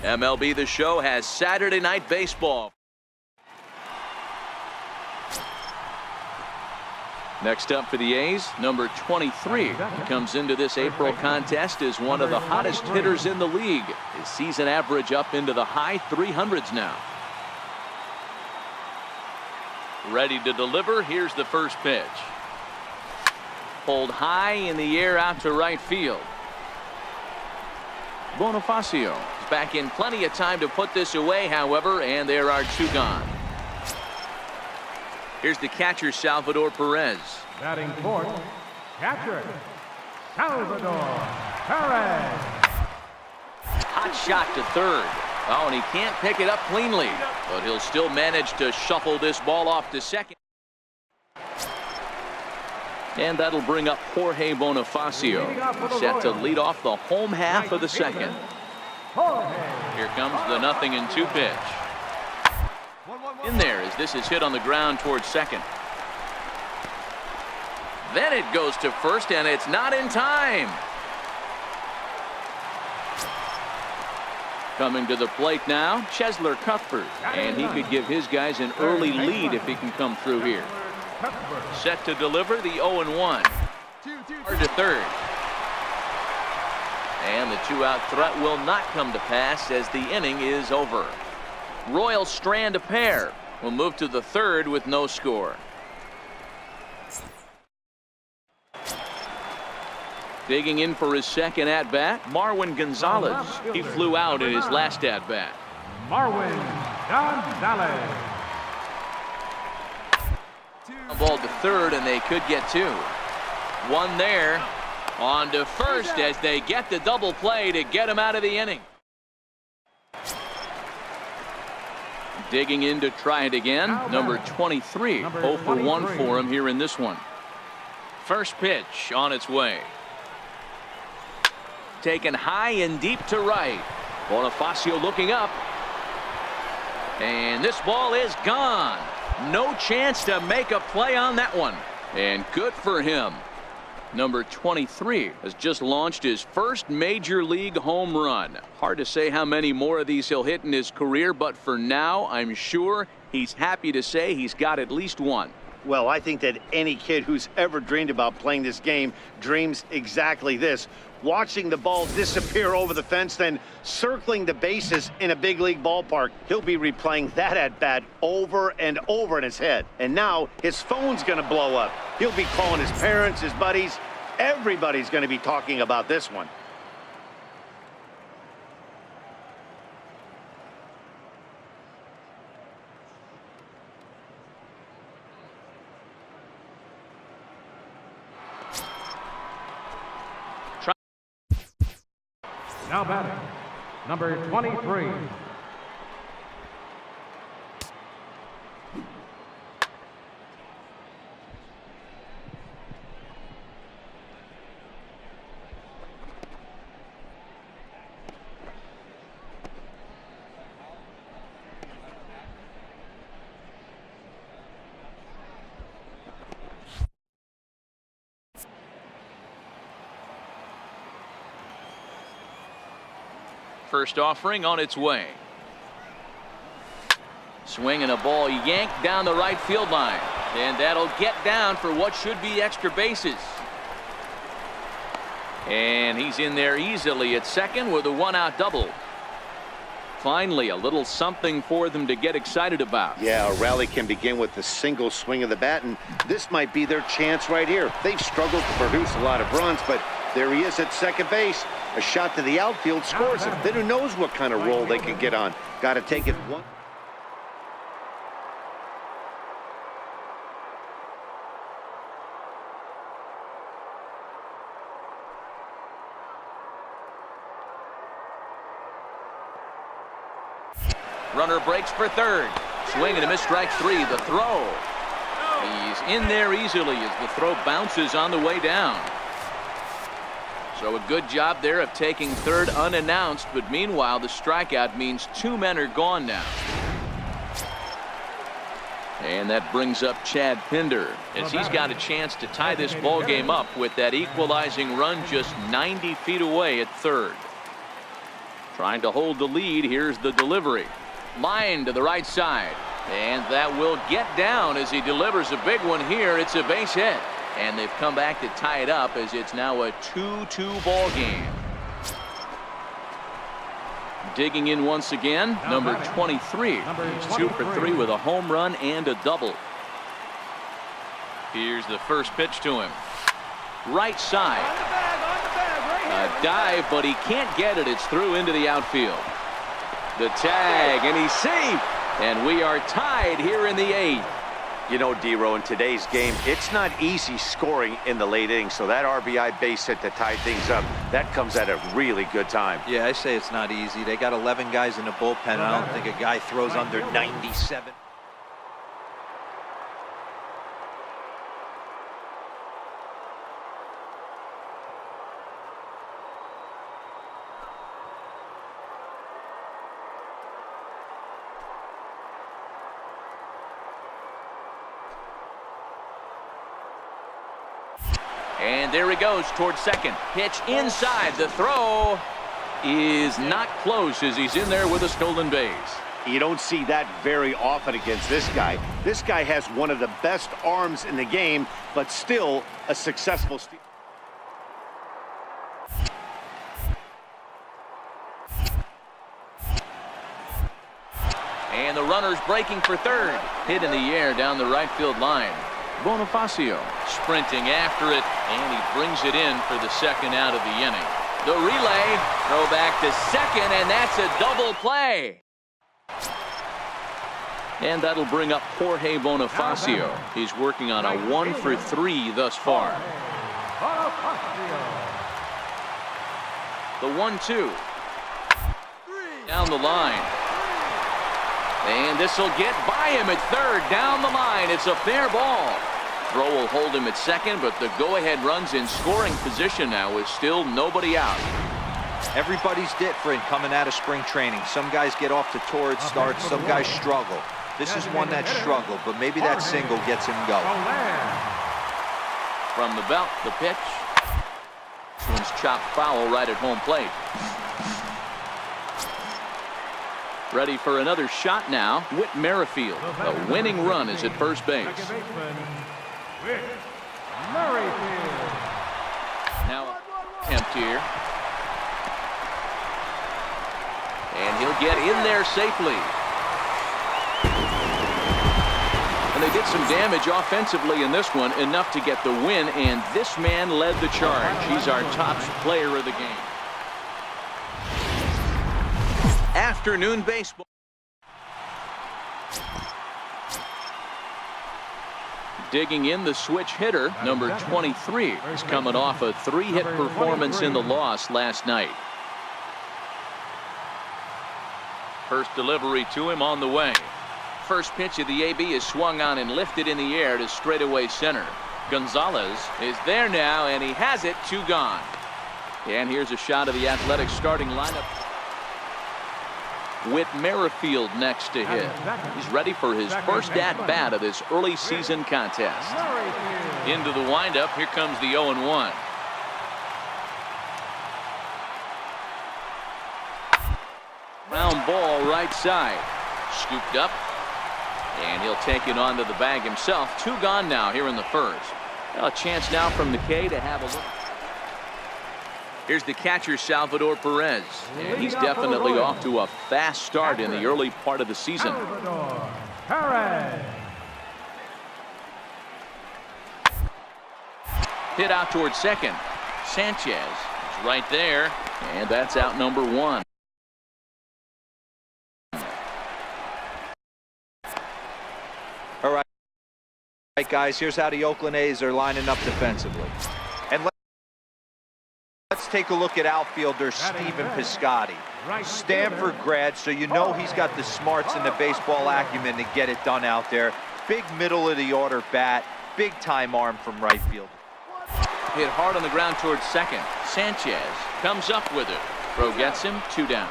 MLB The Show has Saturday Night Baseball. Next up for the A's, number 23 comes into this April contest as one of the hottest hitters in the league. His season average up into the high 300s now. Ready to deliver. Here's the first pitch. Pulled high in the air out to right field. Bonifacio is back in plenty of time to put this away, however, and there are two gone. Here's the catcher, Salvador Perez. Batting fourth, catcher, Salvador Perez. Hot shot to third. Oh, and he can't pick it up cleanly, but he'll still manage to shuffle this ball off to second. And that'll bring up Jorge Bonifacio, set to lead off the home half of the second. Here comes the 0-2 pitch. In there as this is hit on the ground towards second. Then it goes to first, and it's not in time. Coming to the plate now, Chesler Cuthbert, and he could give his guys an early lead if he can come through here. Set to deliver the 0-1. To third. And the two-out threat will not come to pass as the inning is over. Royals strand a pair. Will move to the third with no score. Digging in for his second at-bat, Marwin Gonzalez. He flew out in his last at-bat. Marwin Gonzalez. Ball to third, and they could get two. One there. On to first as they get the double play to get him out of the inning. Digging in to try it again. Number 23. 0 for 1 for him here in this one. First pitch on its way. Taken high and deep to right. Bonifacio looking up. And this ball is gone. No chance to make a play on that one. And good for him. Number 23 has just launched his first major league home run. Hard to say how many more of these he'll hit in his career, but for now, I'm sure he's happy to say he's got at least one. Well, I think that any kid who's ever dreamed about playing this game dreams exactly this. Watching the ball disappear over the fence, then circling the bases in a big league ballpark. He'll be replaying that at-bat over and over in his head. And now his phone's going to blow up. He'll be calling his parents, his buddies. Everybody's going to be talking about this one. Now batting, number 23. First offering on its way. Swinging a ball yanked down the right field line. And that'll get down for what should be extra bases. And he's in there easily at second with a one-out double. Finally, a little something for them to get excited about. Yeah, a rally can begin with a single swing of the bat, and this might be their chance right here. They've struggled to produce a lot of runs, but there he is at second base. A shot to the outfield scores it. Then who knows what kind of roll they can get on. Got to take it one. Runner breaks for third. Swing and a miss, strike three. The throw. He's in there easily as the throw bounces on the way down. So a good job there of taking third unannounced, but meanwhile the strikeout means two men are gone now. And that brings up Chad Pinder as he's got a chance to tie this ball game up with that equalizing run just 90 feet away at third. Trying to hold the lead. Here's the delivery. Line to the right side. And that will get down as he delivers a big one here. It's a base hit. And they've come back to tie it up as it's now a 2-2 ball game. Digging in once again, number 23. He's 2 for 3 with a home run and a double. Here's the first pitch to him. Right side. A dive, but he can't get it. It's through into the outfield. The tag, and he's safe. And we are tied here in the 8th. You know, D-Row, in today's game, it's not easy scoring in the late innings, so that RBI base hit to tie things up, that comes at a really good time. Yeah, I say it's not easy. They got 11 guys in the bullpen. I don't think a guy throws under 97. And there he goes towards second. Pitch inside. The throw is not close as he's in there with a stolen base. You don't see that very often against this guy. This guy has one of the best arms in the game, but still a successful steal. And the runner's breaking for third. Hit in the air down the right field line. Bonifacio sprinting after it, and he brings it in for the second out of the inning. The relay, throw back to second, and that's a double play. And that'll bring up Jorge Bonifacio. He's working on a 1 for 3 thus far. The 1-2. Down the line. And this will get by him at third. Down the line. It's a fair ball. Throw will hold him at second, but the go-ahead run's in scoring position now with still nobody out. Everybody's different coming out of spring training. Some guys get off to torrid starts. Some guys struggle. This is one that struggled, but maybe that single gets him going. From the belt, the pitch. This one's chopped foul right at home plate. Ready for another shot now. Whit Merrifield. A winning run is at first base. Now attempt here. And he'll get in there safely. And they did some damage offensively in this one, enough to get the win, and this man led the charge. He's our top player of the game. Afternoon baseball. Digging in, the switch hitter, number 23, is coming off a 3-hit performance in the loss last night. First delivery to him on the way. First pitch of the AB is swung on and lifted in the air to straightaway center. Gonzalez is there now, and he has it, 2 gone. And here's a shot of the Athletics starting lineup. Whit Merrifield next to hit. He's ready for his first at-bat of this early season contest. Into the windup, here comes the 0-1. ball right side. Scooped up. And he'll take it onto the bag himself. 2 gone now here in the first. A chance now from McKay to have a look. Here's the catcher, Salvador Perez. And he's definitely off to a fast start in the early part of the season. Salvador Perez. Hit out towards second. Sanchez is right there. And that's out number 1. All right, guys, here's how the Oakland A's are lining up defensively. And let's take a look at outfielder Stephen Piscotty. Stanford grad, so you know he's got the smarts and the baseball acumen to get it done out there. Big middle of the order bat, big time arm from right field. Hit hard on the ground towards second. Sanchez comes up with it. Throw gets him. 2 down.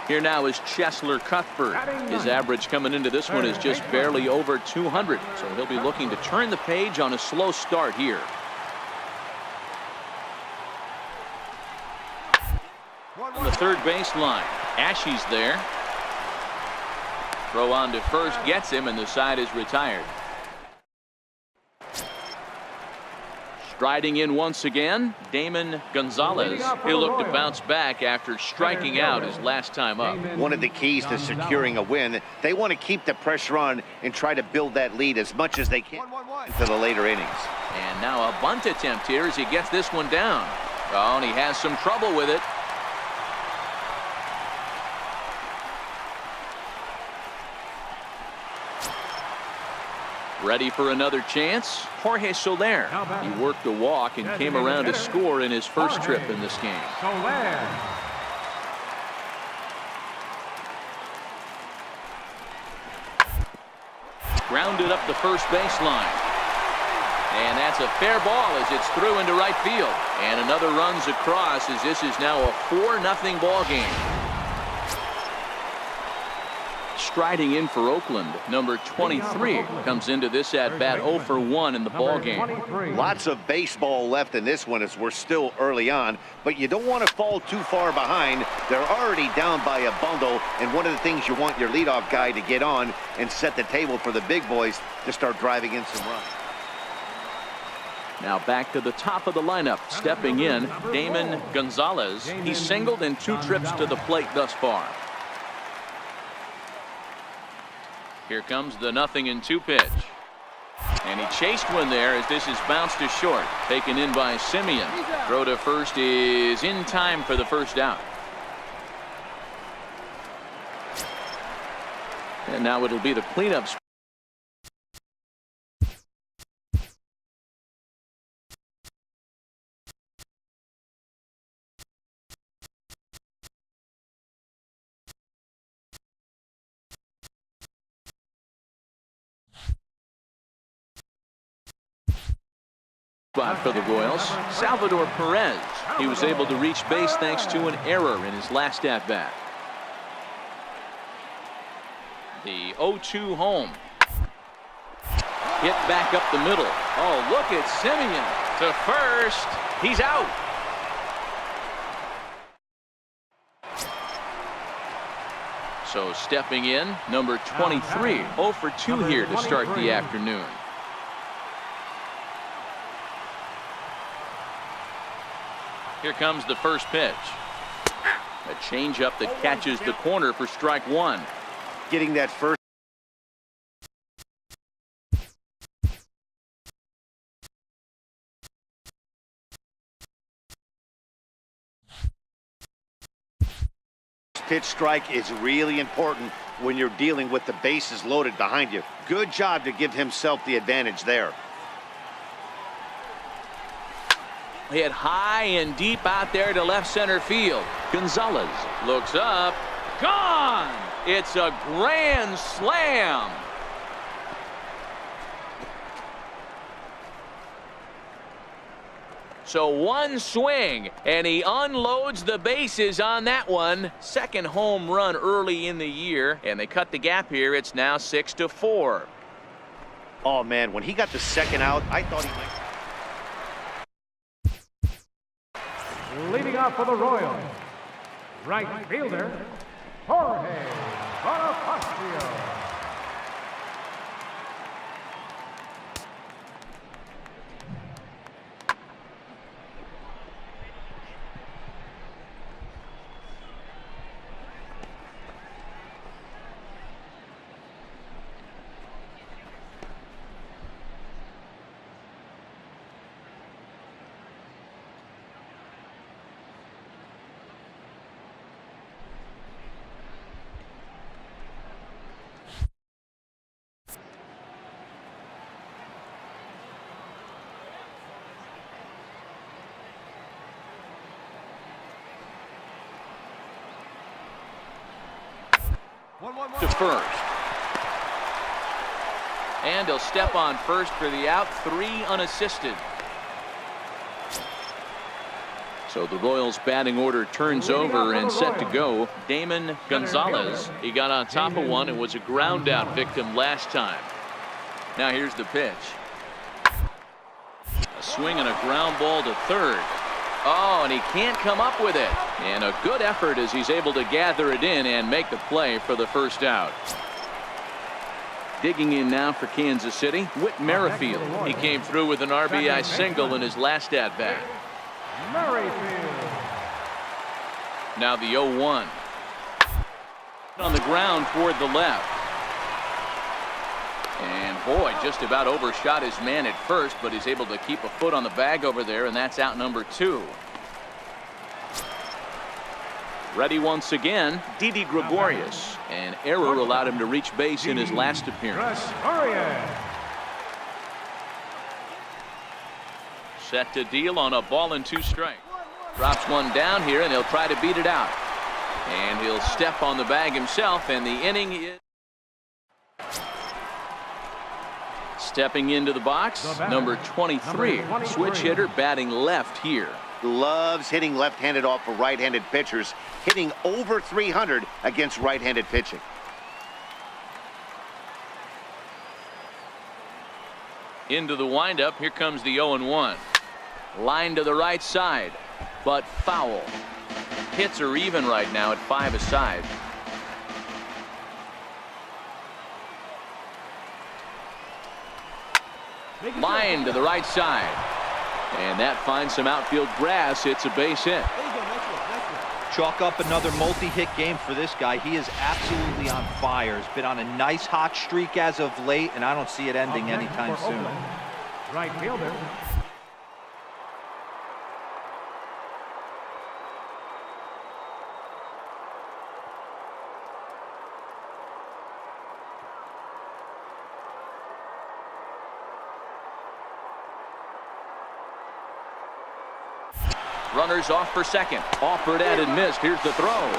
Here now is Cheslor Cuthbert. His average coming into this one is just barely over 200. So he'll be looking to turn the page on a slow start here. On the third baseline. Ashe's there. Throw on to first gets him, and the side is retired. Striding in once again, Damon Gonzalez. He'll look to bounce back after striking out his last time up. One of the keys to securing a win, they want to keep the pressure on and try to build that lead as much as they can to the later innings. And now a bunt attempt here as he gets this one down. Oh, and he has some trouble with it. Ready for another chance? Jorge Soler. He worked a walk and came around to score in his first trip in this game. Soler. Grounded up the first baseline. And that's a fair ball as it's through into right field. And another runs across as this is now a 4-0 ball game. Striding in for Oakland, number 23 comes into this at bat 0 for 1 in the ball game. Lots of baseball left in this one as we're still early on, but you don't want to fall too far behind. They're already down by a bundle, and one of the things you want your leadoff guy to get on and set the table for the big boys to start driving in some runs. Now back to the top of the lineup, stepping in, Damon Gonzalez. He's singled in 2 trips to the plate thus far. Here comes the 0-2 pitch. And he chased one there as this is bounced to short. Taken in by Simeon. Throw to first is in time for the first out. And now it'll be the cleanup spot. For the Royals, Salvador Perez. He was able to reach base thanks to an error in his last at-bat. The 0-2 home. Hit back up the middle. Oh, look at Simeon to first. He's out. So stepping in, number 23, 0 for 2 here to start the afternoon. Here comes the first pitch. A changeup that catches the corner for strike 1. Getting that first pitch strike is really important when you're dealing with the bases loaded behind you. Good job to give himself the advantage there. Hit high and deep out there to left center field. Gonzalez looks up. Gone! It's a grand slam. So one swing, and he unloads the bases on that one. Second home run early in the year, and they cut the gap here. It's now 6-4. Oh, man, when he got the second out, I thought he might. Leading off for the Royals, right fielder, Jorge Bonifacio. To first. And he'll step on first for the out, 3 unassisted. So the Royals batting order turns over and set to go. Damon Gonzalez, he got on top of one and was a ground out victim last time. Now here's the pitch. A swing and a ground ball to third. Oh, and he can't come up with it. And a good effort as he's able to gather it in and make the play for the first out. Digging in now for Kansas City, Whit Merrifield. He came through with an RBI single in his last at-bat. Merrifield. Now the 0-1. On the ground toward the left. And boy, just about overshot his man at first, but he's able to keep a foot on the bag over there, and that's out number 2. Ready once again, Didi Gregorius. An error allowed him to reach base in his last appearance. Set to deal on a ball and 2 strikes. Drops one down here, and he'll try to beat it out. And he'll step on the bag himself, and the inning is... Stepping into the box, number 23, switch hitter batting left here. Loves hitting left-handed off of right-handed pitchers, hitting over 300 against right-handed pitching. Into the windup, here comes the 0-1. Line to the right side, but foul. Hits are even right now at 5 aside. Line to the right side. And that finds some outfield grass. It's a base hit. Chalk up another multi-hit game for this guy. He is absolutely on fire. He's been on a nice hot streak as of late, and I don't see it ending anytime soon. Right fielder. Runners off for second. Offered at and missed. Here's the throw.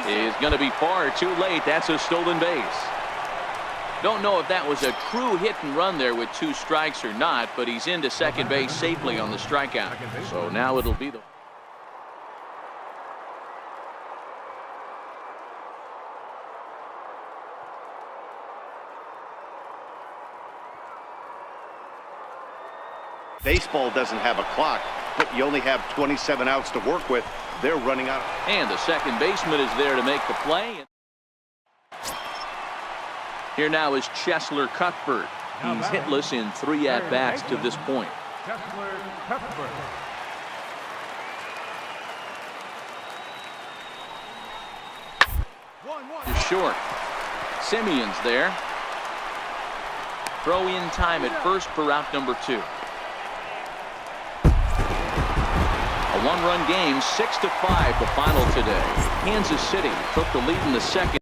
Is going to be far too late. That's a stolen base. Don't know if that was a true hit and run there with 2 strikes or not, but he's into second base safely on the strikeout. So now it'll be the... Baseball doesn't have a clock, but you only have 27 outs to work with. They're running out. And the second baseman is there to make the play. Here now is Cheslor Cuthbert. He's hitless in 3 at-bats to this point. Cheslor Cuthbert. To short. Simeon's there. Throw in time at first for out number 2. A 1-run game, 6-5 the final today. Kansas City took the lead in the second.